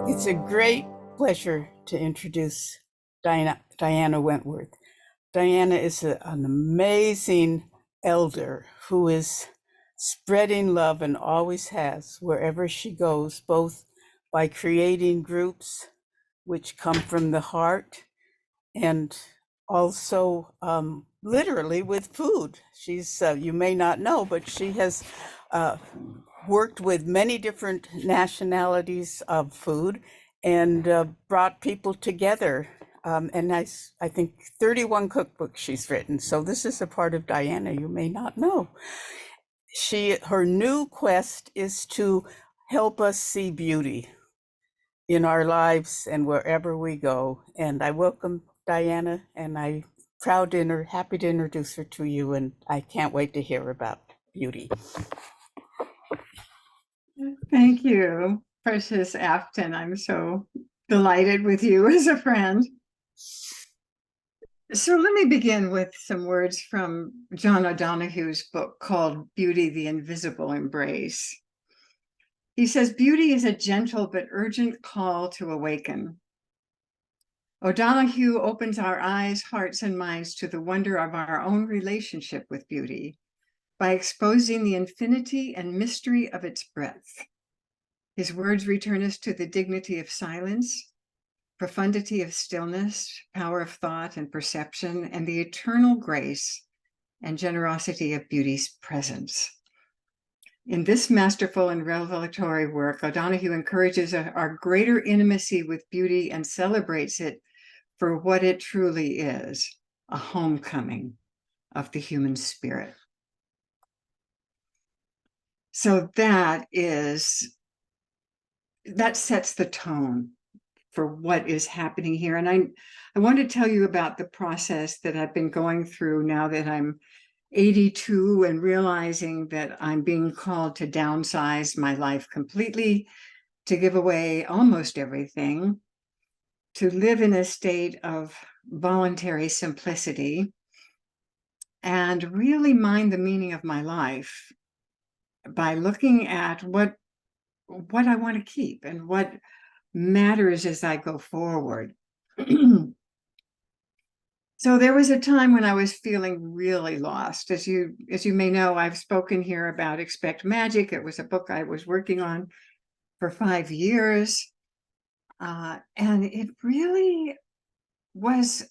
It's a great pleasure to introduce Diana Wentworth. Diana is an amazing elder who is spreading love and always has wherever she goes, both by creating groups which come from the heart and also literally with food. She's, you may not know, but she has uh, worked with many different nationalities of food and brought people together. And I think 31 cookbooks she's written. So this is a part of Diana you may not know. Her new quest is to help us see beauty in our lives and wherever we go. And I welcome Diana, and I'm happy to introduce her to you. And I can't wait to hear about beauty. Thank you, Precious Afton. I'm so delighted with you as a friend. So let me begin with some words from John O'Donoghue's book called Beauty, the Invisible Embrace. He says, beauty is a gentle but urgent call to awaken. O'Donoghue opens our eyes, hearts, and minds to the wonder of our own relationship with beauty by exposing the infinity and mystery of its breadth. His words return us to the dignity of silence, profundity of stillness, power of thought and perception, and the eternal grace and generosity of beauty's presence. In this masterful and revelatory work, O'Donoghue encourages our greater intimacy with beauty and celebrates it for what it truly is, a homecoming of the human spirit. So that sets the tone for what is happening here. And I want to tell you about the process that I've been going through now that I'm 82 and realizing that I'm being called to downsize my life completely, to give away almost everything, to live in a state of voluntary simplicity, and really mind the meaning of my life by looking at what I want to keep and what matters as I go forward. So there was a time when I was feeling really lost. As you may know, I've spoken here about Expect Magic. It was a book I was working on for 5 years. And it really was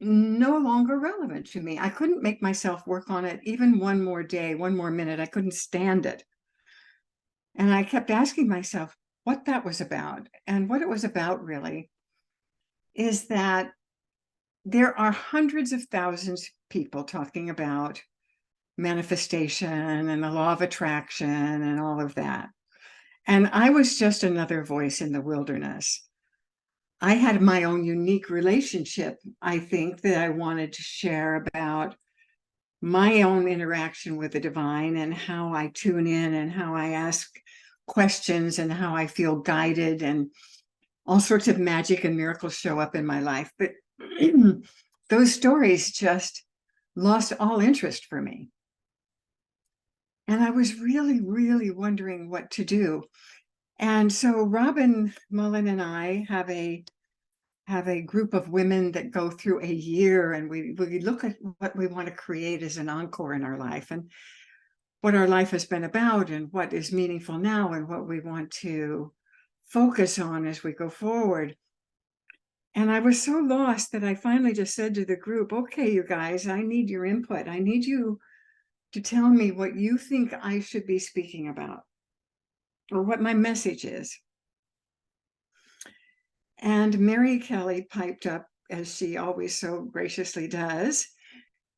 no longer relevant to me. I couldn't make myself work on it even one more day, one more minute. I couldn't stand it. And I kept asking myself what that was about. And what it was about really is that there are hundreds of thousands of people talking about manifestation and the law of attraction and all of that. And I was just another voice in the wilderness. I had my own unique relationship, I think, that I wanted to share about my own interaction with the divine and how I tune in and how I ask questions and how I feel guided, and all sorts of magic and miracles show up in my life. But those stories just lost all interest for me. And I was really, really wondering what to do. And so Robin Mullen and I have a group of women that go through a year, and we look at what we want to create as an encore in our life and what our life has been about and what is meaningful now and what we want to focus on as we go forward. And I was so lost that I finally just said to the group, okay, you guys, I need your input. I need you to tell me what you think I should be speaking about or what my message is. And Mary Kelly piped up, as she always so graciously does.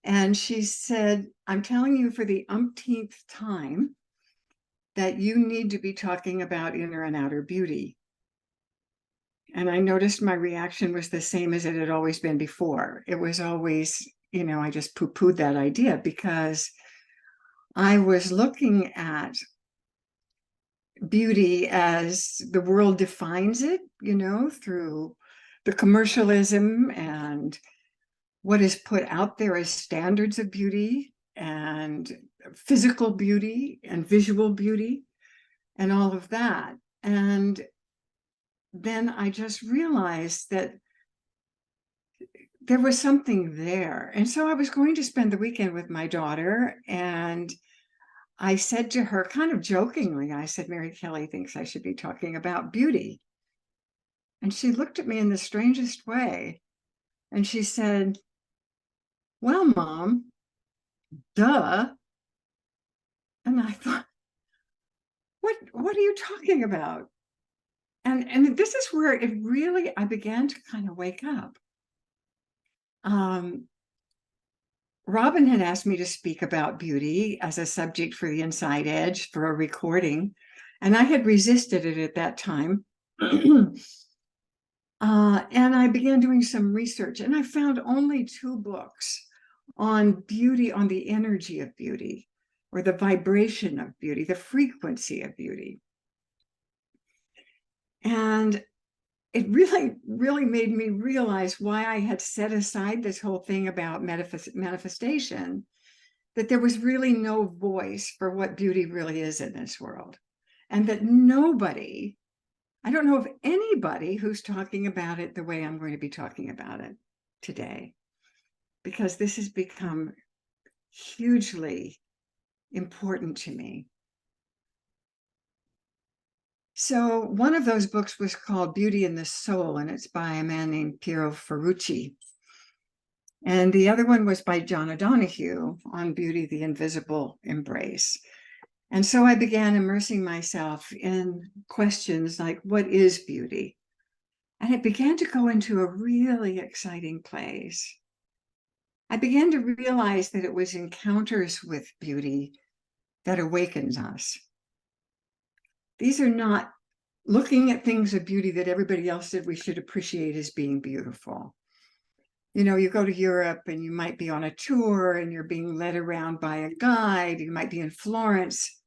And she said, I'm telling you for the umpteenth time that you need to be talking about inner and outer beauty. And I noticed my reaction was the same as it had always been before. It was always, I just poo-pooed that idea because I was looking at beauty as the world defines it, through the commercialism and what is put out there as standards of beauty and physical beauty and visual beauty and all of that. And then I just realized that there was something there. And so I was going to spend the weekend with my daughter, and I said to her, kind of jokingly, I said, Mary Kelly thinks I should be talking about beauty. And she looked at me in the strangest way. And she said, well, Mom, duh. And I thought, what are you talking about? And this is where it really, I began to kind of wake up. Robin had asked me to speak about beauty as a subject for the Inside Edge for a recording, and I had resisted it at that time. And I began doing some research, and I found only 2 books on beauty, on the energy of beauty, or the vibration of beauty, the frequency of beauty. And it really made me realize why I had set aside this whole thing about manifestation, that there was really no voice for what beauty really is in this world. And that nobody, I don't know of anybody who's talking about it the way I'm going to be talking about it today, because this has become hugely important to me. So one of those books was called Beauty in the Soul, and it's by a man named Piero Ferruci. And the other one was by John O'Donohue on Beauty, the Invisible Embrace. And so I began immersing myself in questions like, what is beauty? And it began to go into a really exciting place. I began to realize that it was encounters with beauty that awakens us. These are not looking at things of beauty that everybody else said we should appreciate as being beautiful. You know, you go to Europe and you might be on a tour and you're being led around by a guide. You might be in Florence.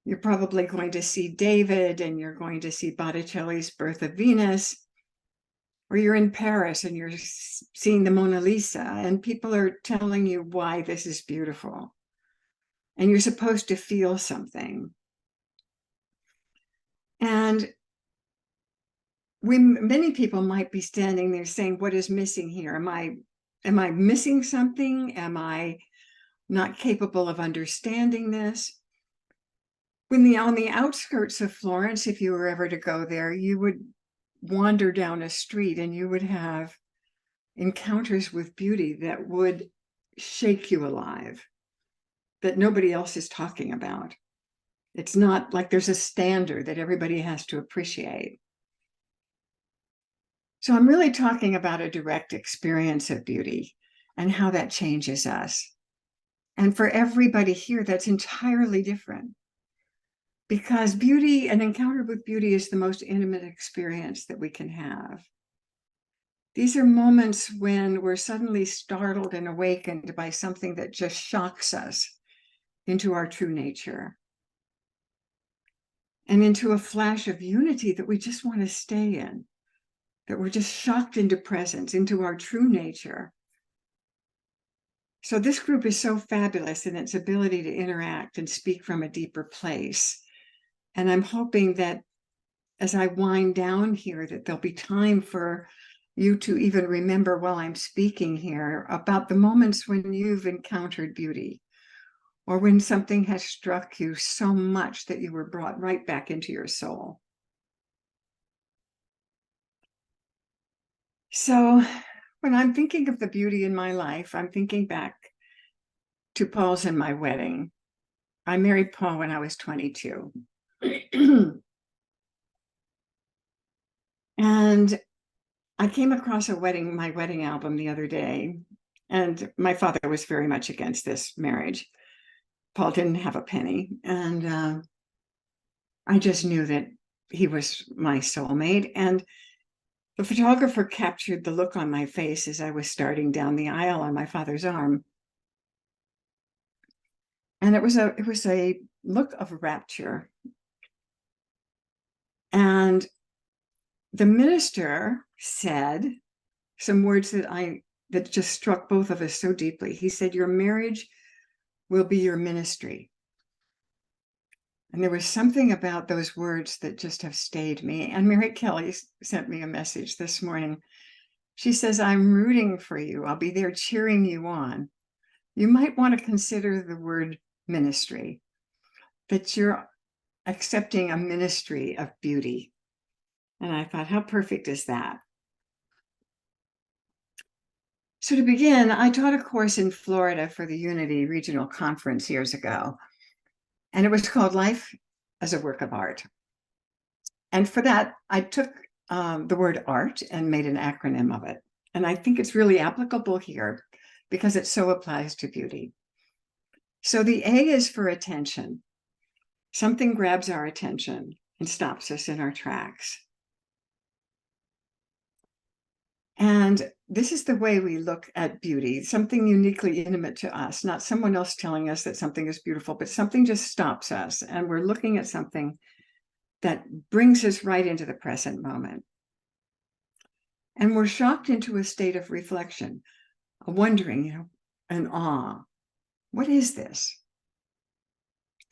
You're probably going to see David and you're going to see Botticelli's Birth of Venus. Or you're in Paris and you're seeing the Mona Lisa, and people are telling you why this is beautiful. And you're supposed to feel something. And many people might be standing there saying, what is missing here? Am I missing something? Am I not capable of understanding this? On the outskirts of Florence, if you were ever to go there, you would wander down a street and you would have encounters with beauty that would shake you alive, that nobody else is talking about. It's not like there's a standard that everybody has to appreciate. So I'm really talking about a direct experience of beauty and how that changes us. And for everybody here, that's entirely different. Because beauty, an encounter with beauty, is the most intimate experience that we can have. These are moments when we're suddenly startled and awakened by something that just shocks us into our true nature and into a flash of unity that we just want to stay in, that we're just shocked into presence, into our true nature. So this group is so fabulous in its ability to interact and speak from a deeper place. And I'm hoping that as I wind down here, that there'll be time for you to even remember while I'm speaking here about the moments when you've encountered beauty, or when something has struck you so much that you were brought right back into your soul. So when I'm thinking of the beauty in my life, I'm thinking back to Paul's and my wedding. I married Paul when I was 22. And I came across my wedding album the other day, and my father was very much against this marriage. Paul didn't have a penny, and I just knew that he was my soulmate. And the photographer captured the look on my face as I was starting down the aisle on my father's arm. And it was a look of rapture. And the minister said some words that just struck both of us so deeply. He said, your marriage will be your ministry. And there was something about those words that just have stayed me. And Mary Kelly sent me a message this morning. She says, I'm rooting for you. I'll be there cheering you on. You might want to consider the word ministry, that you're accepting a ministry of beauty. And I thought, how perfect is that? So to begin, I taught a course in Florida for the Unity Regional Conference years ago, and it was called Life as a Work of Art. And for that, I took the word art and made an acronym of it. And I think it's really applicable here because it so applies to beauty. So the A is for attention. Something grabs our attention and stops us in our tracks. And this is the way we look at beauty, something uniquely intimate to us, not someone else telling us that something is beautiful, but something just stops us. And we're looking at something that brings us right into the present moment. And we're shocked into a state of reflection, a wondering, an awe. What is this?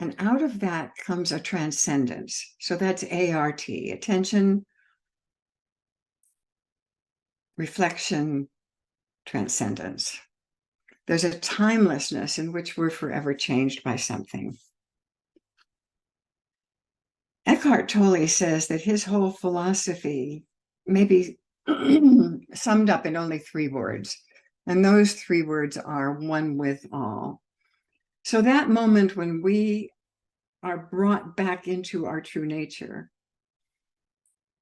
And out of that comes a transcendence. So that's ART, attention, reflection, transcendence. There's a timelessness in which we're forever changed by something. Eckhart Tolle says that his whole philosophy may be summed up in only 3 words. And those 3 words are one with all. So that moment when we are brought back into our true nature,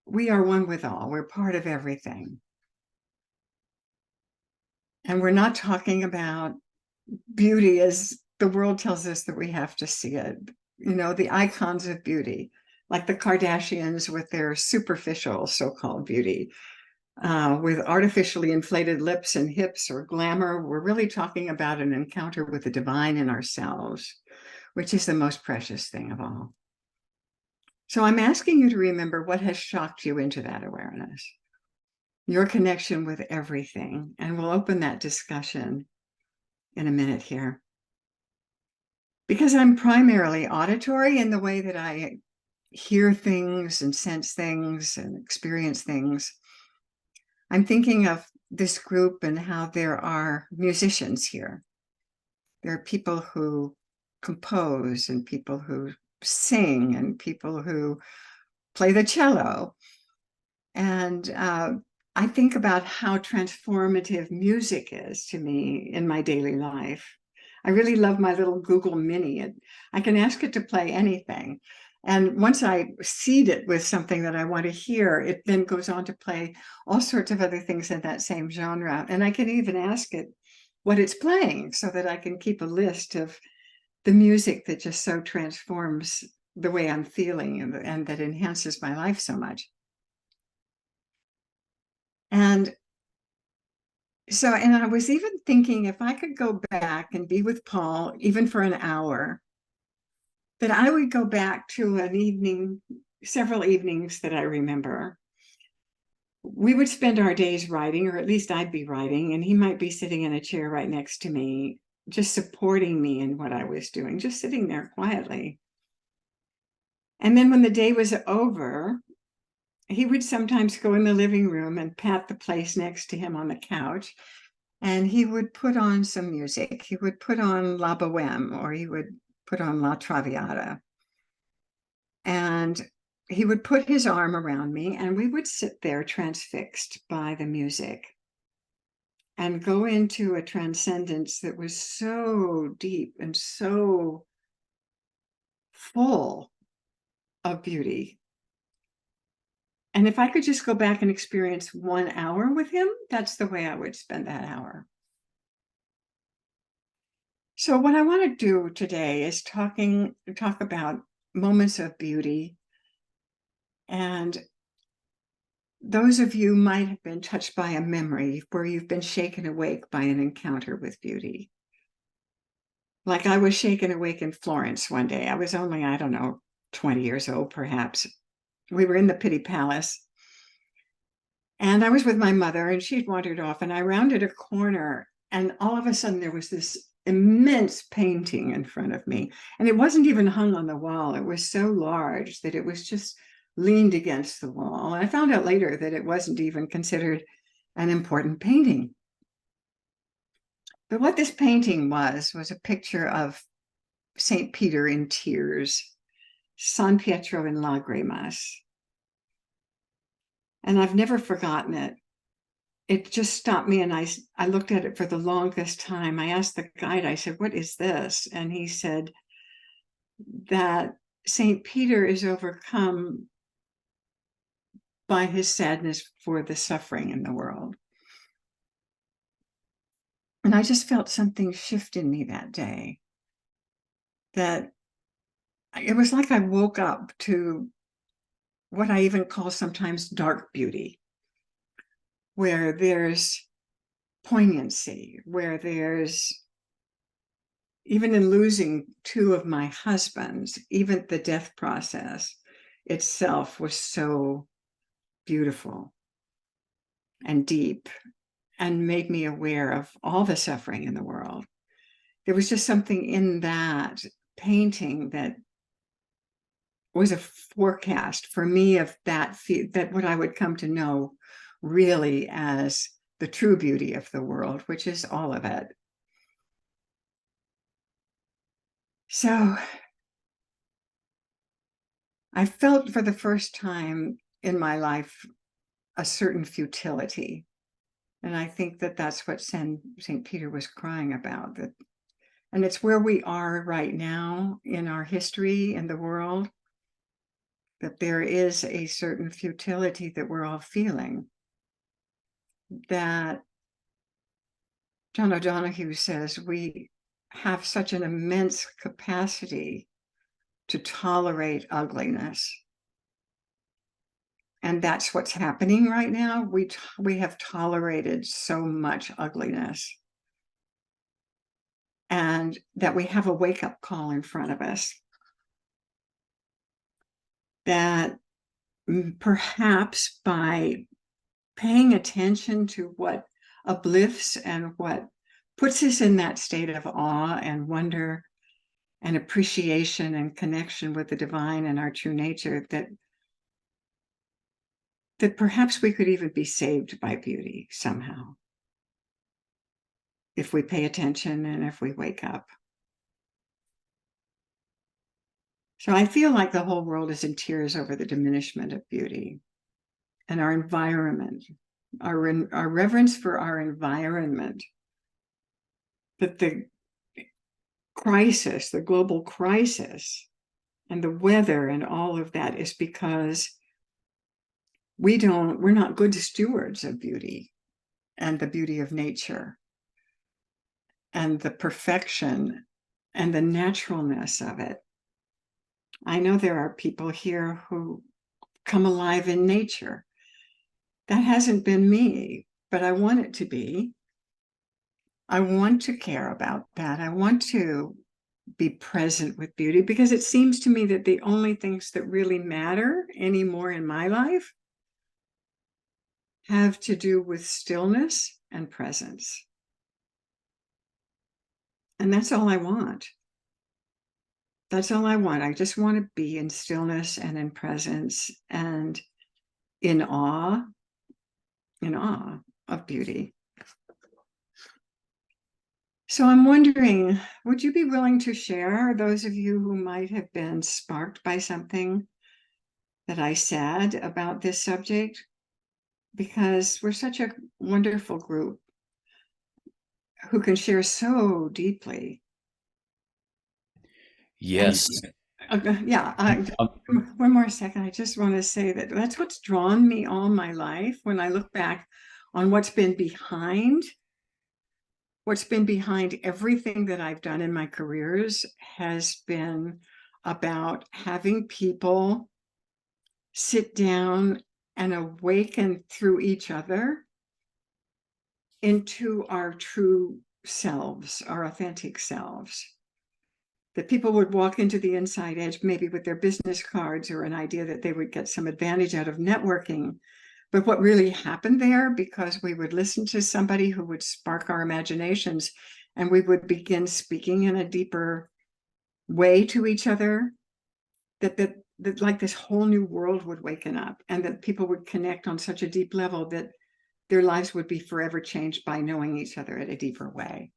we are one with all. We're part of everything. And we're not talking about beauty as the world tells us that we have to see it. The icons of beauty, like the Kardashians with their superficial so-called beauty, with artificially inflated lips and hips or glamour. We're really talking about an encounter with the divine in ourselves, which is the most precious thing of all. So I'm asking you to remember what has shocked you into that awareness, your connection with everything. And we'll open that discussion in a minute here. Because I'm primarily auditory in the way that I hear things and sense things and experience things, I'm thinking of this group and how there are musicians here. There are people who compose and people who sing and people who play the cello. And I think about how transformative music is to me in my daily life. I really love my little Google Mini. I can ask it to play anything. And once I seed it with something that I want to hear, it then goes on to play all sorts of other things in that same genre. And I can even ask it what it's playing so that I can keep a list of the music that just so transforms the way I'm feeling and that enhances my life so much. And I was even thinking if I could go back and be with Paul, even for an hour, that I would go back to an evening, several evenings that I remember. We would spend our days writing, or at least I'd be writing, and he might be sitting in a chair right next to me, just supporting me in what I was doing, just sitting there quietly. And then when the day was over, he would sometimes go in the living room and pat the place next to him on the couch. And he would put on some music. He would put on La Boheme, or he would put on La Traviata. And he would put his arm around me and we would sit there transfixed by the music and go into a transcendence that was so deep and so full of beauty. And if I could just go back and experience 1 hour with him, that's the way I would spend that hour. So what I want to do today is talk about moments of beauty. And those of you might have been touched by a memory where you've been shaken awake by an encounter with beauty. Like I was shaken awake in Florence one day. I was only, 20 years old, perhaps. We were in the Pitti Palace. And I was with my mother and she'd wandered off and I rounded a corner and all of a sudden there was this immense painting in front of me. And it wasn't even hung on the wall. It was so large that it was just leaned against the wall. And I found out later that it wasn't even considered an important painting. But what this painting was a picture of St. Peter in tears, San Pietro in Lagrimas. And I've never forgotten it. It just stopped me, and I looked at it for the longest time. I asked the guide, I said, "What is this?" And he said that St. Peter is overcome by his sadness for the suffering in the world. And I just felt something shift in me that day, that it was like I woke up to what I even call sometimes dark beauty, where there's poignancy, where there's, even in losing two of my husbands, even the death process itself was so beautiful and deep and made me aware of all the suffering in the world. There was just something in that painting that was a forecast for me of that what I would come to know really as the true beauty of the world, which is all of it. So I felt for the first time in my life a certain futility. And I think that that's what St. Peter was crying about. And it's where we are right now in our history in the world, that there is a certain futility that we're all feeling. That John O'Donohue says we have such an immense capacity to tolerate ugliness. And that's what's happening right now. We have tolerated so much ugliness. And that we have a wake-up call in front of us. That perhaps by paying attention to what uplifts and what puts us in that state of awe and wonder and appreciation and connection with the divine and our true nature, that perhaps we could even be saved by beauty somehow, if we pay attention and if we wake up. So I feel like the whole world is in tears over the diminishment of beauty and our environment, our reverence for our environment, that the crisis, the global crisis and the weather and all of that is because we're not good stewards of beauty and the beauty of nature and the perfection and the naturalness of it. I know there are people here who come alive in nature. That hasn't been me, but I want it to be. I want to care about that. I want to be present with beauty, because it seems to me that the only things that really matter anymore in my life have to do with stillness and presence. And that's all I want. That's all I want. I just want to be in stillness and in presence and in awe of beauty. So I'm wondering, would you be willing to share, those of you who might have been sparked by something that I said about this subject? Because we're such a wonderful group who can share so deeply. Yes. One more second. I just want to say that that's what's drawn me all my life. When I look back on what's been behind everything that I've done in my careers, has been about having people sit down and awaken through each other into our true selves, our authentic selves. That people would walk into the Inside Edge maybe with their business cards or an idea that they would get some advantage out of networking. But what really happened there, because we would listen to somebody who would spark our imaginations and we would begin speaking in a deeper way to each other, that like this whole new world would waken up, and that people would connect on such a deep level that their lives would be forever changed by knowing each other in a deeper way.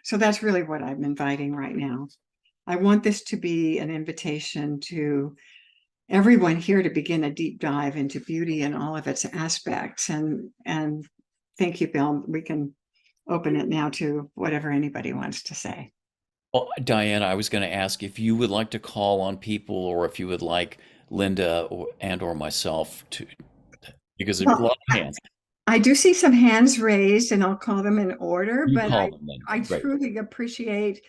So that's really what I'm inviting right now. I want this to be an invitation to everyone here to begin a deep dive into beauty and all of its aspects. And thank you, Bill. We can open it now to whatever anybody wants to say. Well, Diana, I was going to ask if you would like to call on people, or if you would like Linda or myself to, because there's a Well, lot of hands. I do see some hands raised, and I'll call them in order, You but call them then. I Great. truly appreciate,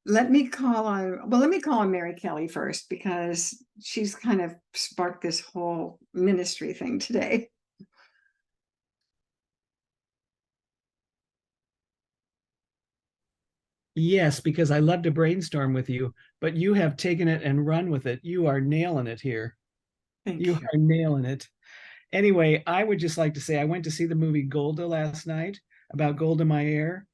let me call on Mary Kelly first, because she's kind of sparked this whole ministry thing today. Yes, because I love to brainstorm with you, but you have taken it and run with it. You are nailing it here. Thank You you. are nailing it. Anyway, I would just like to say I went to see the movie Golda last night, about Golda Meir,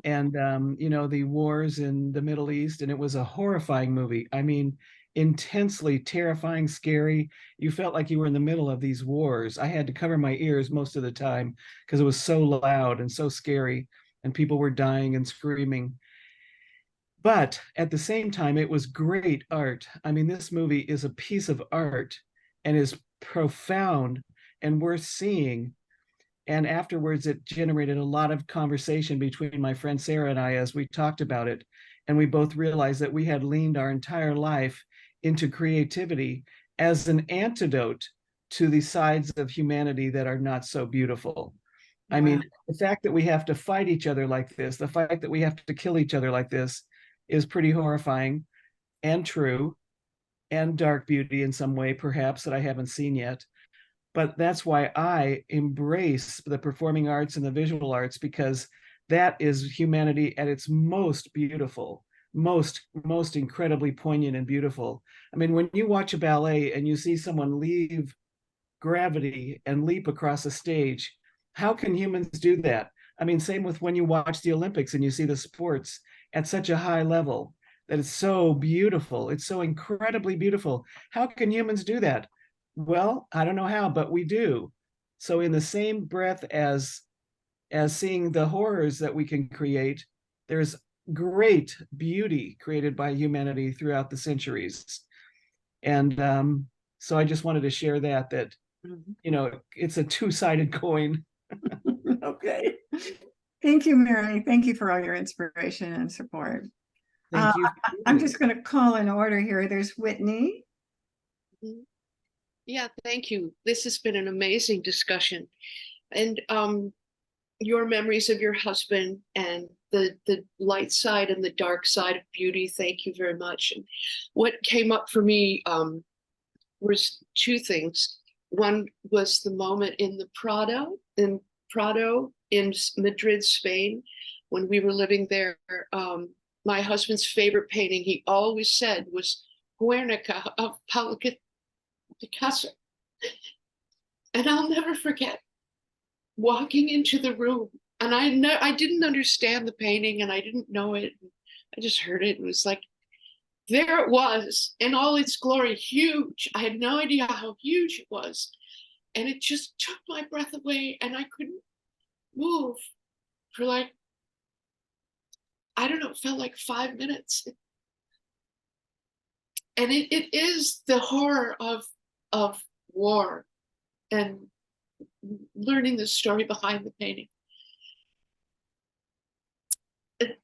and the wars in the Middle East, and it was a horrifying movie. I mean, intensely terrifying, scary. You felt like you were in the middle of these wars. I had to cover my ears most of the time because it was so loud and so scary, and people were dying and screaming. But at the same time, it was great art. I mean, this movie is a piece of art and is profound and worth seeing. And afterwards, it generated a lot of conversation between my friend Sarah and I as we talked about it. And we both realized that we had leaned our entire life into creativity as an antidote to the sides of humanity that are not so beautiful. I mean, the fact that we have to fight each other like this, the fact that we have to kill each other like this is pretty horrifying and true, and dark beauty in some way, perhaps, that I haven't seen yet. But that's why I embrace the performing arts and the visual arts, because that is humanity at its most beautiful, most incredibly poignant and beautiful. I mean, when you watch a ballet and you see someone leave gravity and leap across a stage, how can humans do that? I mean, same with when you watch the Olympics and you see the sports at such a high level that it's so beautiful. It's so incredibly beautiful. How can humans do that? Well, I don't know how, but we do. So in the same breath as seeing the horrors that we can create, there's great beauty created by humanity throughout the centuries. And so I just wanted to share that it's a two-sided coin. Okay. Thank you, Mary. Thank you for all your inspiration and support. Thank you. I'm just going to call in order here. There's Whitney. Yeah, thank you. This has been an amazing discussion. And your memories of your husband and the light side and the dark side of beauty, thank you very much. And what came up for me was two things. One was the moment in the Prado in Madrid, Spain, when we were living there. My husband's favorite painting, he always said, was Guernica of Picasso. And I'll never forget walking into the room, and I didn't understand the painting, and I didn't know it. I just heard it. It was like, there it was in all its glory, huge. I had no idea how huge it was. And it just took my breath away, and I couldn't move for like, I don't know, it felt like 5 minutes. And it is the horror of war and learning the story behind the painting.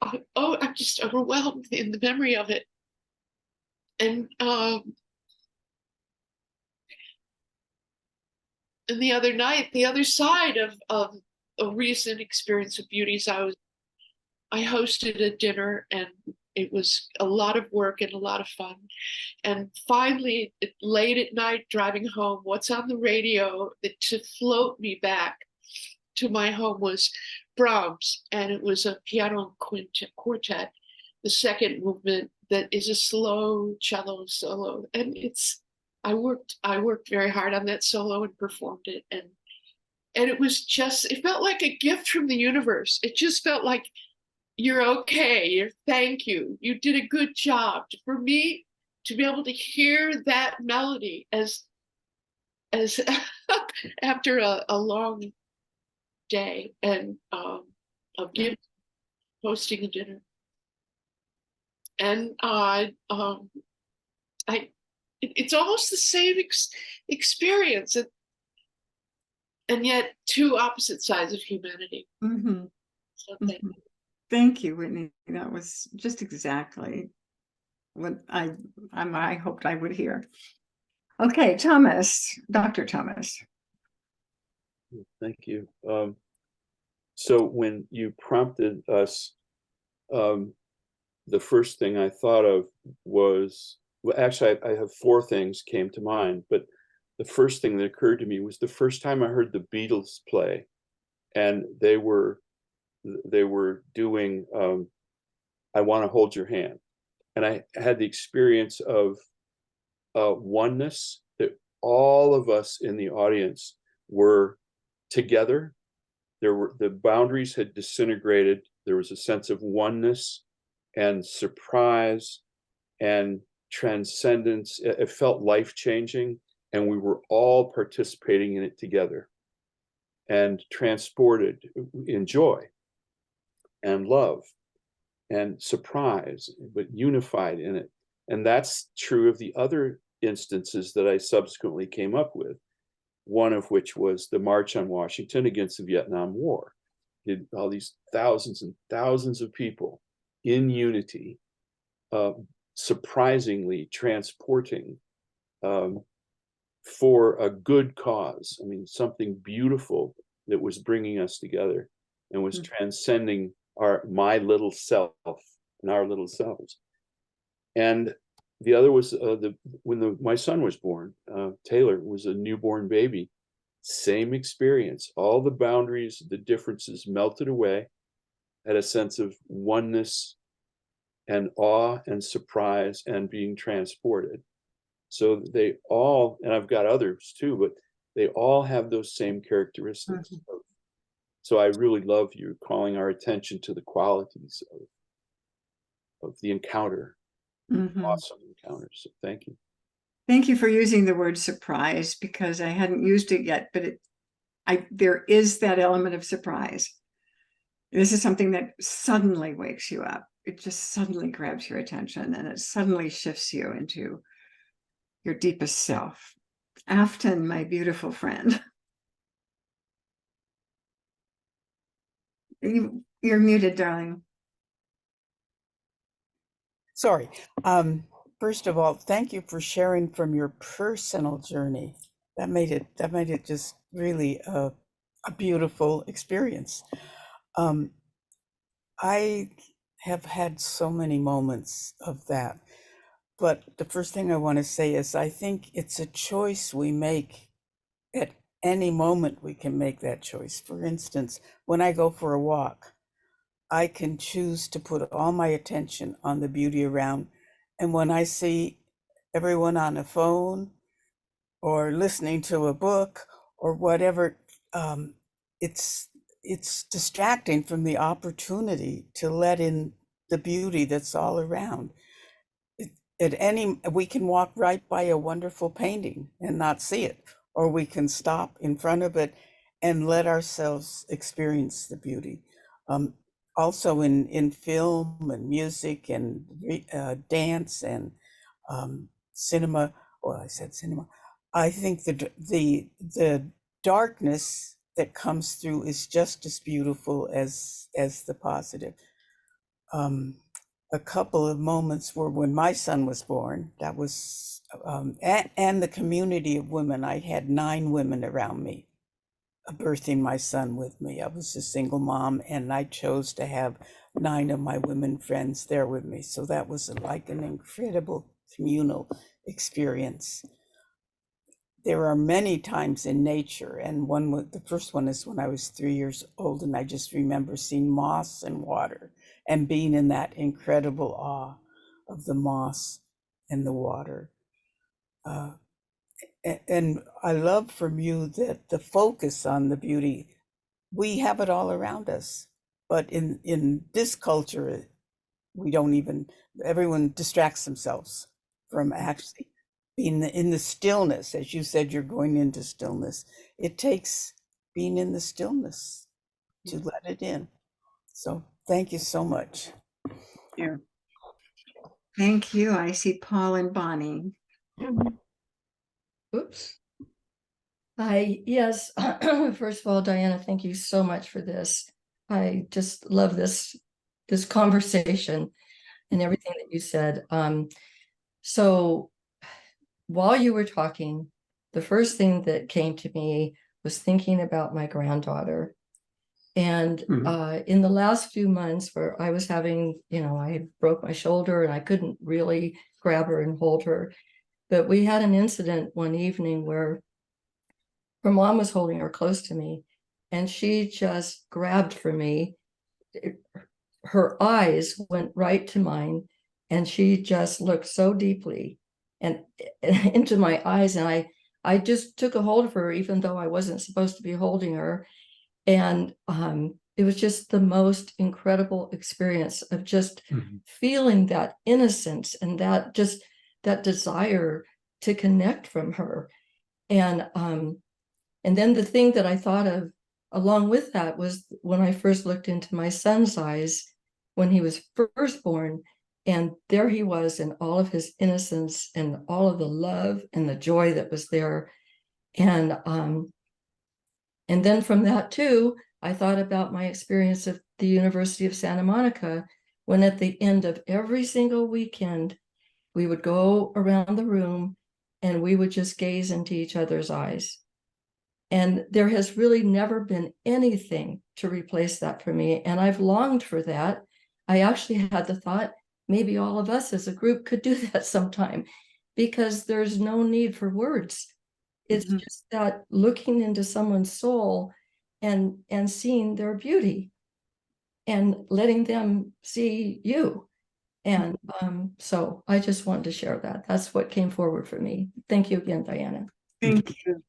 I'm just overwhelmed in the memory of it. And the other night, the other side of a recent experience of beauties, I hosted a dinner, and it was a lot of work and a lot of fun. And finally, late at night, driving home, what's on the radio to float me back to my home was Brahms, and it was a piano quartet, the second movement, that is a slow cello solo. And I worked very hard on that solo and performed it. And it was just, it felt like a gift from the universe. It just felt like you're okay. Thank you. You did a good job. For me, to be able to hear that melody as after a long day and of hosting a dinner, and it's almost the same experience, and yet two opposite sides of humanity. Mm-hmm. So Mm-hmm. Thank you, Whitney. That was just exactly what I hoped I would hear. Okay, Thomas, Dr. Thomas. Thank you. So when you prompted us, the first thing I thought of was, well, actually, I have four things came to mind, but the first thing that occurred to me was the first time I heard the Beatles play, and they were doing I Want to Hold Your Hand. And I had the experience of oneness, that all of us in the audience were together. The boundaries had disintegrated. There was a sense of oneness and surprise and transcendence. It felt life-changing, and we were all participating in it together and transported in joy and love and surprise, but unified in it. And that's true of the other instances that I subsequently came up with, one of which was the March on Washington against the Vietnam War. Did all these thousands and thousands of people in unity, surprisingly transporting for a good cause. I mean, something beautiful that was bringing us together and was transcending my little self and our little selves. And the other was when my son was born. Taylor was a newborn baby. Same experience. All the boundaries, the differences melted away. Had a sense of oneness and awe and surprise and being transported. So they all, and I've got others too, but they all have those same characteristics. Mm-hmm. So I really love you calling our attention to the qualities of the encounter. Mm-hmm. Awesome encounter. So thank you. Thank you for using the word surprise, because I hadn't used it yet, but there is that element of surprise. This is something that suddenly wakes you up. It just suddenly grabs your attention, and it suddenly shifts you into your deepest self. Afton, my beautiful friend. You're muted, darling. Sorry. First of all, thank you for sharing from your personal journey. That made it just really a beautiful experience. I have had so many moments of that, but the first thing I want to say is I think it's a choice we make. At any moment we can make that choice. For instance, when I go for a walk, I can choose to put all my attention on the beauty around. And when I see everyone on a phone or listening to a book or whatever, it's distracting from the opportunity to let in the beauty that's all around. We can walk right by a wonderful painting and not see it, or we can stop in front of it and let ourselves experience the beauty. Also in film and music and dance and cinema. Well, I said cinema. I think the darkness that comes through is just as beautiful as the positive. A couple of moments were when my son was born. That was and the community of women. I had 9 women around me birthing my son with me. I was a single mom, and I chose to have 9 of my women friends there with me. So that was like an incredible communal experience. There are many times in nature, and the first one is when I was 3 years old, and I just remember seeing moss and water and being in that incredible awe of the moss and the water. And I love from you that the focus on the beauty, we have it all around us. But in this culture, we don't even, everyone distracts themselves from actually being in the stillness. As you said, you're going into stillness. It takes being in the stillness to let it in. So thank you so much. Yeah. Thank you. I see Paul and Bonnie. Oops. Hi, yes. First of all, Diana, thank you so much for this. I just love this conversation and everything that you said. So while you were talking, the first thing that came to me was thinking about my granddaughter. And in the last few months where I was having, I broke my shoulder and I couldn't really grab her and hold her. But we had an incident one evening where her mom was holding her close to me and she just grabbed for me. Her eyes went right to mine and she just looked so deeply and into my eyes. And I just took a hold of her, even though I wasn't supposed to be holding her. And it was just the most incredible experience of just feeling that innocence and that desire to connect from her. And then the thing that I thought of along with that was when I first looked into my son's eyes when he was first born, and there he was in all of his innocence and all of the love and the joy that was there. And then from that too, I thought about my experience at the University of Santa Monica, when at the end of every single weekend, we would go around the room and we would just gaze into each other's eyes. And there has really never been anything to replace that for me. And I've longed for that. I actually had the thought, maybe all of us as a group could do that sometime, because there's no need for words. It's just that looking into someone's soul and seeing their beauty and letting them see you. And so I just wanted to share that. That's what came forward for me. Thank you again, Diana. Thank you.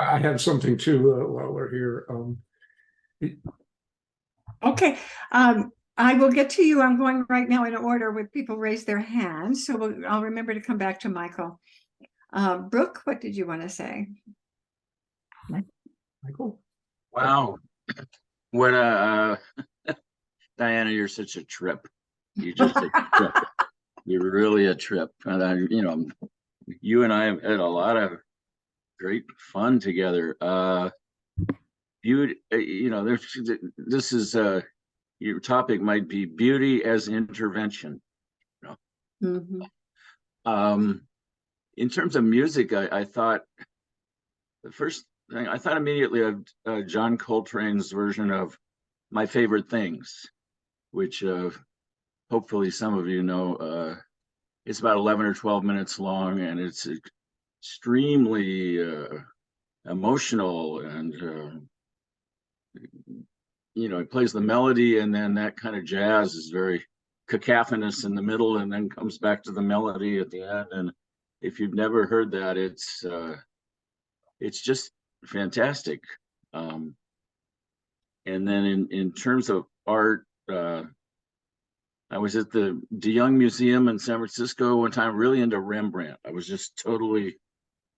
I have something too while we're here. Okay. I will get to you. I'm going right now in order with people raise their hands. So I'll remember to come back to Michael. Brooke, what did you want to say? Michael? Wow. What Diana, you're such a trip. You just take a trip. You're really a trip. And you and I have had a lot of great fun together. This is your topic might be beauty as intervention. In terms of music, I thought the first thing I thought immediately of John Coltrane's version of My Favorite Things, which hopefully some of you know. It's about 11 or 12 minutes long, and it's extremely emotional, and it plays the melody, and then that kind of jazz is very cacophonous in the middle, and then comes back to the melody at the end. And if you've never heard that, it's just fantastic. And then in terms of art, I was at the DeYoung Museum in San Francisco one time, really into Rembrandt. I was just totally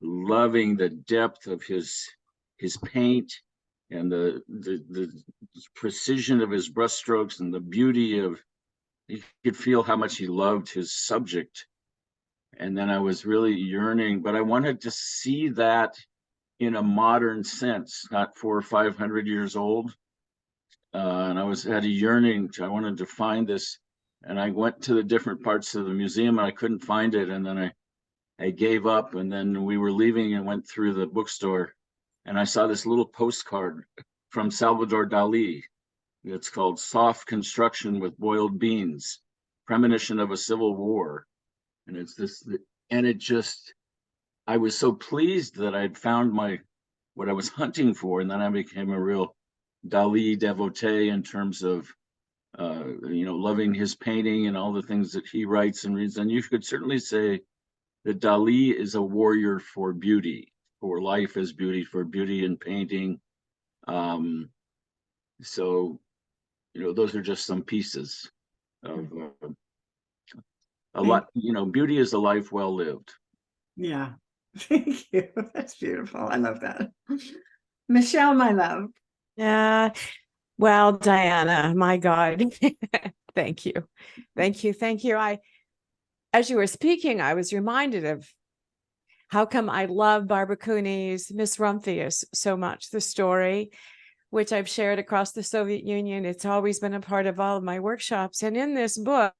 loving the depth of his paint and the precision of his brushstrokes and the beauty of, you could feel how much he loved his subject. And then I was really yearning, but I wanted to see that in a modern sense, not 400 or 500 years old. And I had a yearning I wanted to find this. And I went to the different parts of the museum and I couldn't find it. And then I gave up, and then we were leaving and went through the bookstore, and I saw this little postcard from Salvador Dali. It's called Soft Construction with Boiled Beans, Premonition of a Civil War. And it's this, and it just, I was so pleased that I'd found what I was hunting for. And then I became a real Dali devotee in terms of loving his painting and all the things that he writes and reads. And you could certainly say that Dali is a warrior for beauty, for life as beauty, for beauty in painting. So those are just some pieces of a lot. Beauty is a life well lived. Yeah. Thank you. That's beautiful. I love that. Michelle, my love. Yeah. Well, Diana, my God. Thank you. Thank you. Thank you. As you were speaking, I was reminded of how come I love Barbara Cooney's Miss Rumphius so much, the story, which I've shared across the Soviet Union. It's always been a part of all of my workshops. And in this book,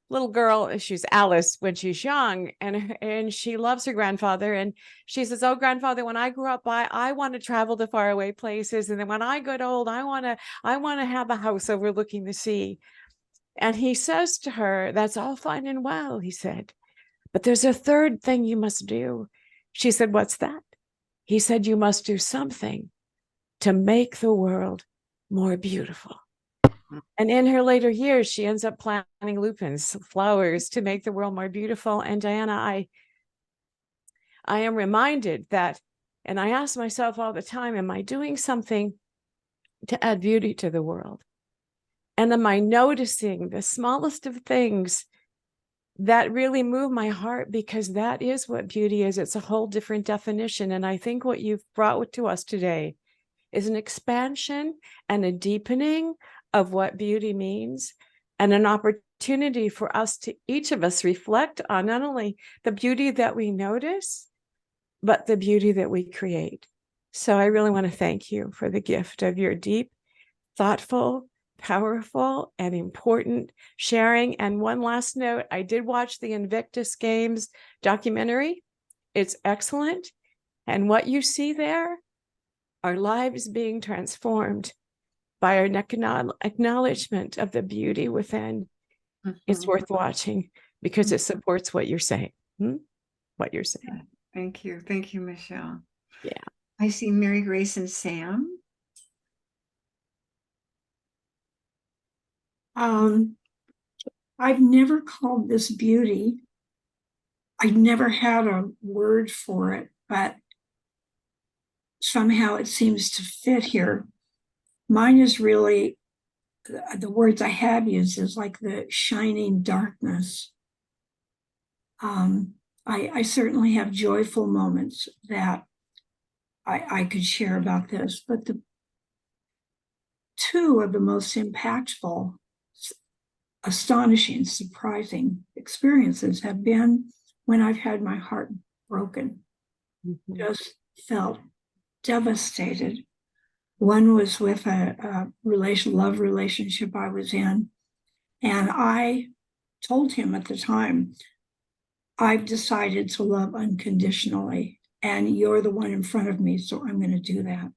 little girl, she's Alice when she's young, and she loves her grandfather. And she says, "Oh, grandfather, when I grow up, I want to travel to faraway places. And then when I get old, I want to have a house overlooking the sea." And he says to her, "That's all fine and well," he said, "but there's a third thing you must do." She said, "What's that?" He said, "You must do something to make the world more beautiful." And in her later years, she ends up planting lupins, flowers, to make the world more beautiful. And Diana, I am reminded that, and I ask myself all the time, am I doing something to add beauty to the world? And am I noticing the smallest of things that really move my heart? Because that is what beauty is. It's a whole different definition. And I think what you've brought to us today is an expansion and a deepening of what beauty means, and an opportunity for us to, each of us, reflect on not only the beauty that we notice, but the beauty that we create. So I really want to thank you for the gift of your deep, thoughtful, powerful, and important sharing. And one last note, I did watch the Invictus Games documentary. It's excellent. And what you see there are lives being transformed by our acknowledgement of the beauty within. It's worth watching because it supports what you're saying. What you're saying. Thank you. Thank you, Michelle. Yeah. I see Mary Grace and Sam. I've never called this beauty. I never had a word for it, but somehow it seems to fit here. Mine is really, the words I have used is like the shining darkness. I certainly have joyful moments that I could share about this, but the two of the most impactful, astonishing, surprising experiences have been when I've had my heart broken. Just felt devastated. One was with a love relationship I was in, and I told him at the time, "I've decided to love unconditionally, and you're the one in front of me, so I'm going to do that."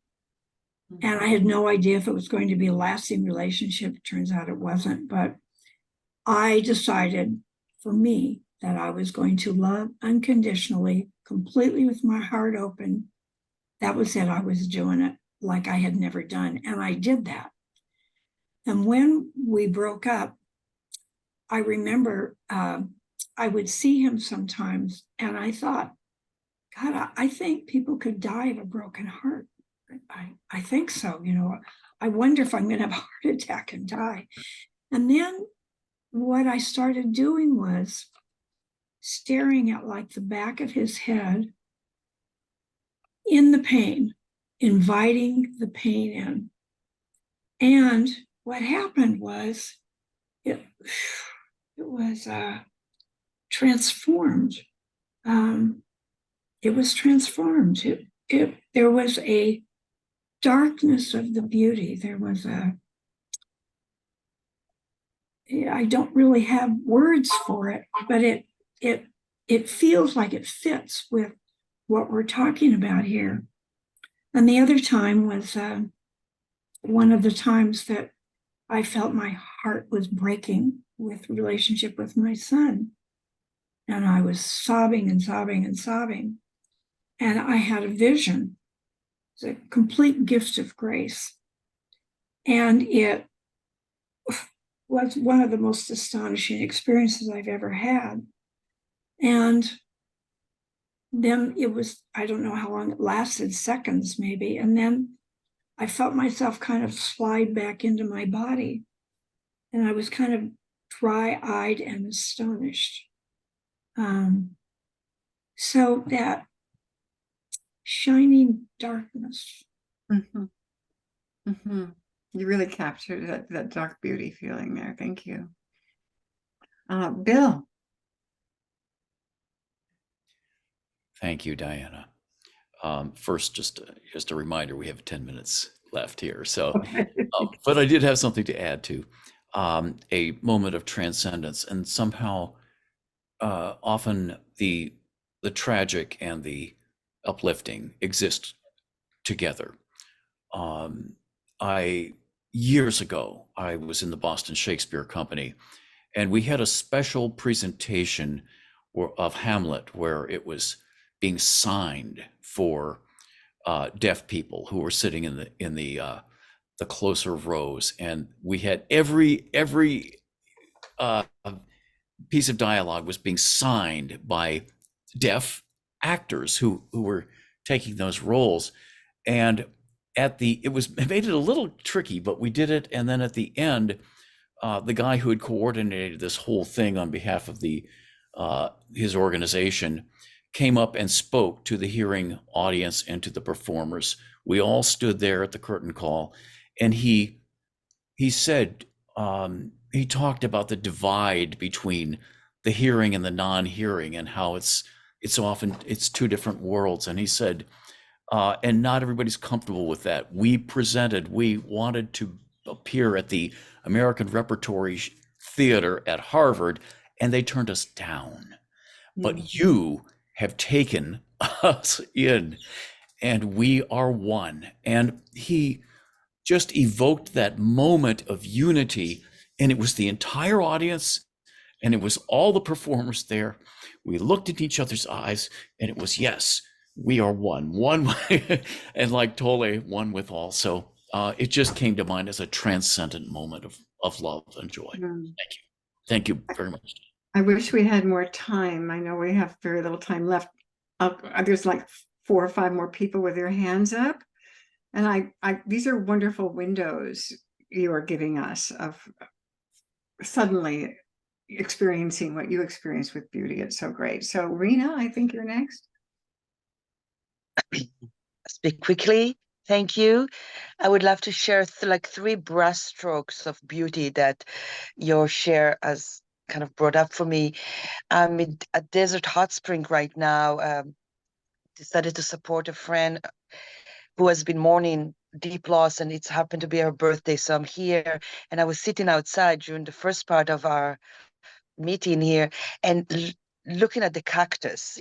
And I had no idea if it was going to be a lasting relationship. It turns out it wasn't, but I decided for me that I was going to love unconditionally, completely with my heart open. That was it. I was doing it like I had never done. And I did that. And when we broke up, I remember I would see him sometimes, and I thought, God, I think people could die of a broken heart. I think so. I wonder if I'm going to have a heart attack and die. And then what I started doing was staring at like the back of his head in the pain, inviting the pain in. And what happened was it was transformed. It was transformed. There was a darkness of the beauty. There was I don't really have words for it, but it feels like it fits with what we're talking about here. And the other time was one of the times that I felt my heart was breaking with relationship with my son. And I was sobbing and sobbing and sobbing. And I had a vision. It's a complete gift of grace. And it was one of the most astonishing experiences I've ever had. And then it was, I don't know how long it lasted, seconds maybe. And then I felt myself kind of slide back into my body. And I was kind of dry-eyed and astonished. So that shining darkness. Mm-hmm. Mm-hmm. You really captured that dark beauty feeling there. Thank you. Bill. Thank you, Diana. First, just a reminder, we have 10 minutes left here. So, but I did have something to add to a moment of transcendence, and somehow, often the tragic and the uplifting exist together. Years ago, I was in the Boston Shakespeare Company, and we had a special presentation of Hamlet where it was being signed for deaf people who were sitting in the closer rows, and we had every piece of dialogue was being signed by deaf actors who were taking those roles. And it made it a little tricky, but we did it. And then at the end, the guy who had coordinated this whole thing on behalf of his organization came up and spoke to the hearing audience and to the performers. We all stood there at the curtain call, and he said, he talked about the divide between the hearing and the non-hearing, and how it's often two different worlds. And he said, and not everybody's comfortable with that. We wanted to appear at the American Repertory Theater at Harvard, and they turned us down. But you have taken us in, and we are one. And he just evoked that moment of unity, and it was the entire audience, and it was all the performers there. We looked at each other's eyes, and it was, yes, we are one and like Tolle, one with all. So it just came to mind as a transcendent moment of love and joy. Thank you very much. I wish we had more time. I know we have very little time left. There's like 4 or 5 more people with their hands up. And these are wonderful windows you are giving us of suddenly experiencing what you experienced with beauty. It's so great. So Rena, I think you're next. Speak quickly. Thank you. I would love to share 3 brushstrokes of beauty that your share has kind of brought up for me. I'm in a desert hot spring right now. Decided to support a friend who has been mourning deep loss, and it's happened to be her birthday. So I'm here, and I was sitting outside during the first part of our meeting here, and looking at the cactus,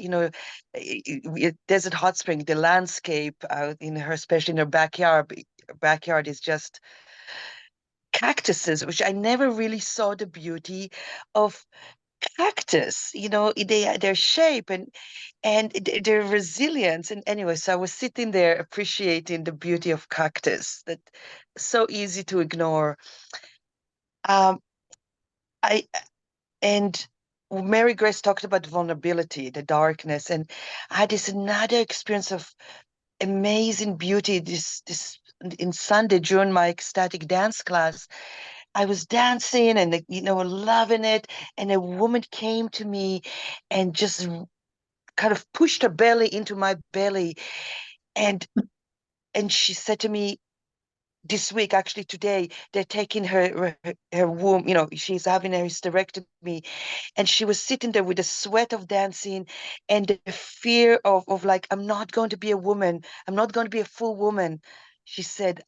desert hot spring, the landscape in her, especially in her backyard is just cactuses, which I never really saw the beauty of cactus, their shape and their resilience. And anyway, so I was sitting there appreciating the beauty of cactus, that so easy to ignore. And Mary Grace talked about vulnerability, the darkness, and I had this another experience of amazing beauty. This in Sunday during my ecstatic dance class, I was dancing and loving it, and a woman came to me and just kind of pushed her belly into my belly, and she said to me, this week, actually today, they're taking her womb, she's having a hysterectomy, and she was sitting there with the sweat of dancing and the fear of like, I'm not going to be a woman. I'm not going to be a full woman. She said,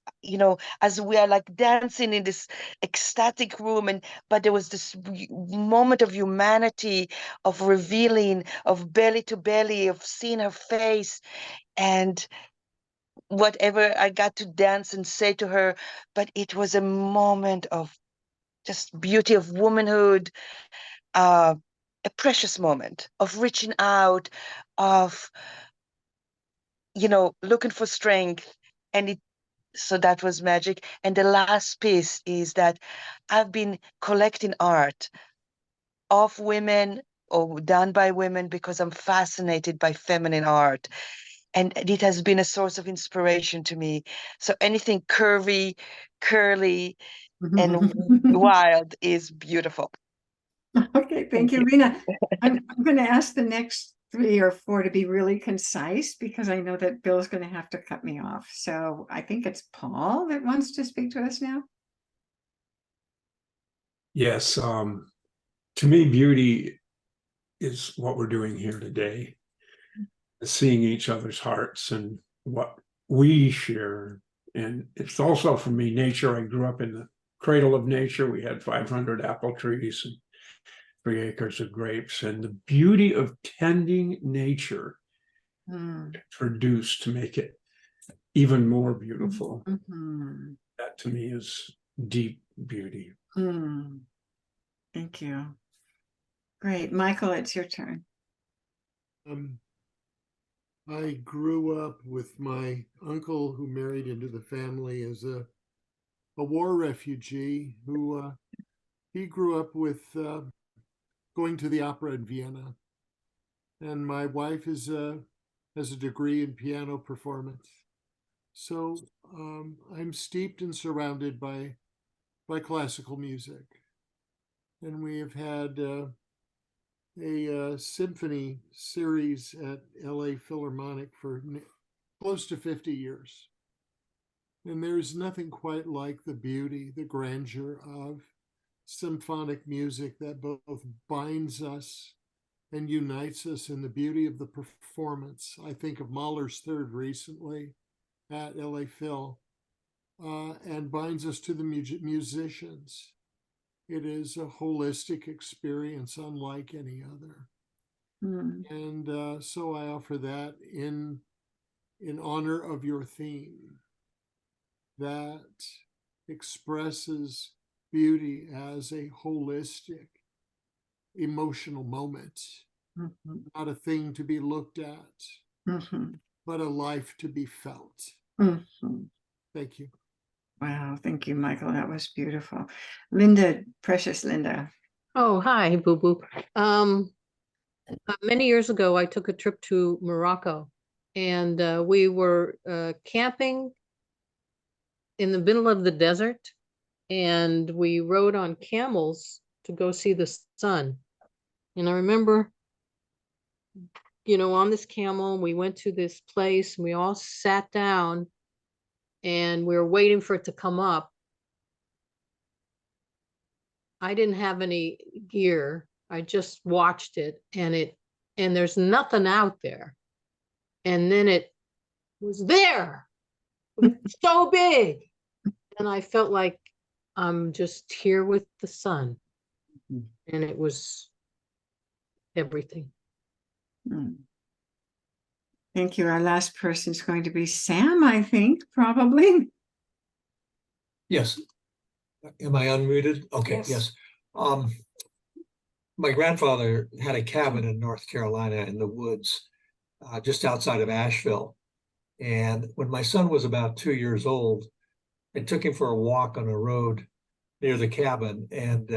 as we are like dancing in this ecstatic room, but there was this moment of humanity, of revealing, of belly to belly, of seeing her face, and whatever I got to dance and say to her, but it was a moment of just beauty, of womanhood, a precious moment of reaching out, of looking for strength, and so that was magic. And the last piece is that I've been collecting art of women or done by women because I'm fascinated by feminine art. and it has been a source of inspiration to me. So anything curvy, curly, and wild is beautiful. Okay, thank you, Rena. I'm going to ask the next 3 or 4 to be really concise because I know that Bill's going to have to cut me off. So I think it's Paul that wants to speak to us now. Yes, to me, beauty is what we're doing here today. Seeing each other's hearts and what we share. And it's also for me, nature. I grew up in the cradle of nature. We had 500 apple trees and 3 acres of grapes, and the beauty of tending nature produced to make it even more beautiful. That to me is deep beauty. Thank you. Great. Michael, it's your turn. I grew up with my uncle who married into the family as a war refugee who he grew up with going to the opera in Vienna. And my wife has a degree in piano performance. So I'm steeped and surrounded by classical music. And we have had a symphony series at LA Philharmonic for close to 50 years. And there's nothing quite like the beauty, the grandeur of symphonic music that both binds us and unites us in the beauty of the performance. I think of Mahler's Third recently at LA Phil, and binds us to the musicians. It is a holistic experience unlike any other. And so I offer that in honor of your theme that expresses beauty as a holistic emotional moment, not a thing to be looked at, but a life to be felt. Thank you. Wow, thank you, Michael. That was beautiful. Linda, precious Linda. Oh, hi, Boo Boo. Many years ago, I took a trip to Morocco, and we were camping in the middle of the desert, and we rode on camels to go see the sun. And I remember, on this camel, we went to this place, and we all sat down, and we were waiting for it to come up. I didn't have any gear. I just watched it, and there's nothing out there. And then it was there. It was so big. And I felt like I'm just here with the sun. And it was everything. Thank you. Our last person is going to be Sam, I think, probably. Yes. Am I unmuted? Okay, yes. My grandfather had a cabin in North Carolina in the woods, just outside of Asheville. And when my son was about 2 years old, I took him for a walk on a road near the cabin, and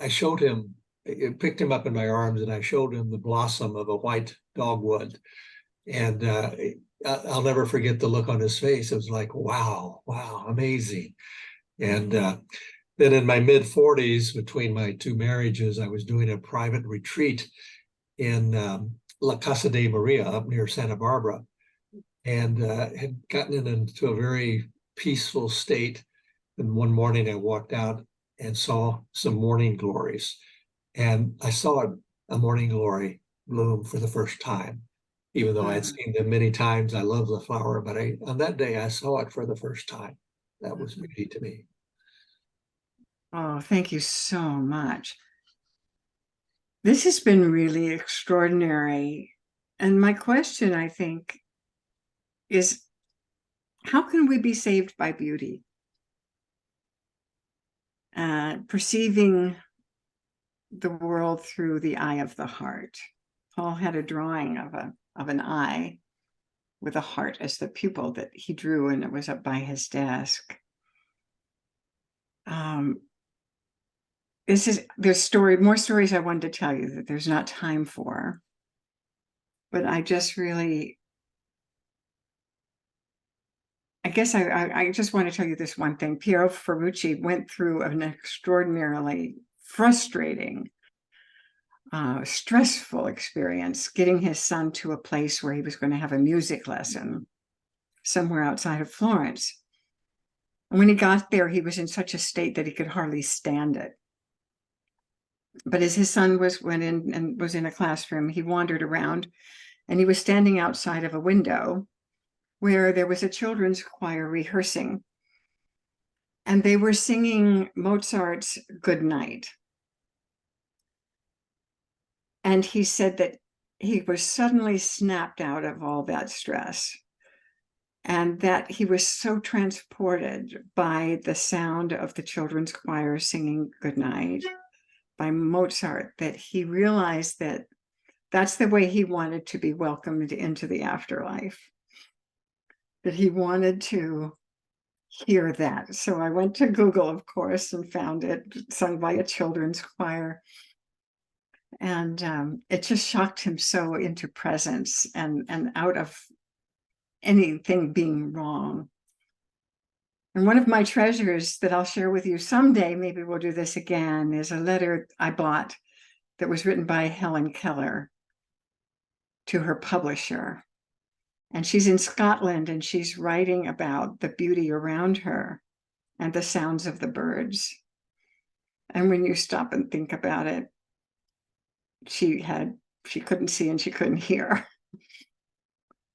I showed him, I picked him up in my arms, and I showed him the blossom of a white dogwood. And I'll never forget the look on his face. It was like, wow, amazing. And then in my mid-40s, between my 2 marriages, I was doing a private retreat in La Casa de Maria up near Santa Barbara, and had gotten into a very peaceful state. And one morning I walked out and saw some morning glories. And I saw a morning glory bloom for the first time, even though I had seen them many times. I love the flower, but on that day I saw it for the first time. That was beauty to me. Oh, thank you so much. This has been really extraordinary. And my question, I think, is how can we be saved by beauty? Perceiving the world through the eye of the heart. Paul had a drawing of an eye with a heart as the pupil that he drew, and it was up by his desk. There's more stories I wanted to tell you that there's not time for, but I just really guess I just want to tell you this one thing. Piero Ferruci went through an extraordinarily frustrating, stressful experience getting his son to a place where he was going to have a music lesson somewhere outside of Florence. And when he got there, he was in such a state that he could hardly stand it. But as his son went in and was in a classroom, he wandered around, and he was standing outside of a window where there was a children's choir rehearsing, and they were singing Mozart's Good Night. And he said that he was suddenly snapped out of all that stress, and that he was so transported by the sound of the children's choir singing Good Night by Mozart that he realized that that's the way he wanted to be welcomed into the afterlife, that he wanted to hear that. So I went to Google, of course, and found it sung by a children's choir. And it just shocked him so into presence and out of anything being wrong. And one of my treasures that I'll share with you someday, maybe we'll do this again, is a letter I bought that was written by Helen Keller to her publisher. And she's in Scotland, and she's writing about the beauty around her and the sounds of the birds. And when you stop and think about it, she couldn't see and she couldn't hear.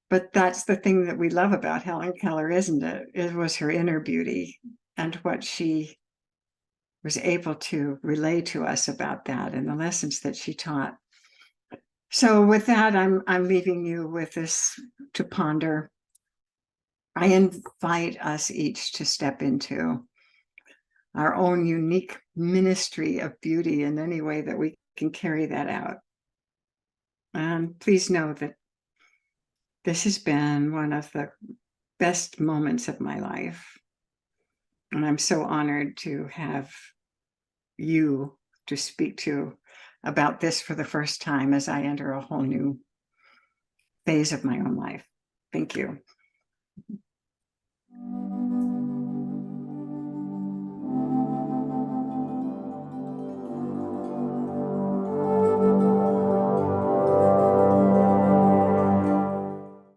But that's the thing that we love about Helen Keller, isn't it? It was her inner beauty and what she was able to relay to us about that and the lessons that she taught. So with that, I'm leaving you with this to ponder. I invite us each to step into our own unique ministry of beauty in any way that we can carry that out. And please know that this has been one of the best moments of my life. And I'm so honored to have you to speak to about this for the first time as I enter a whole new phase of my own life. Thank you.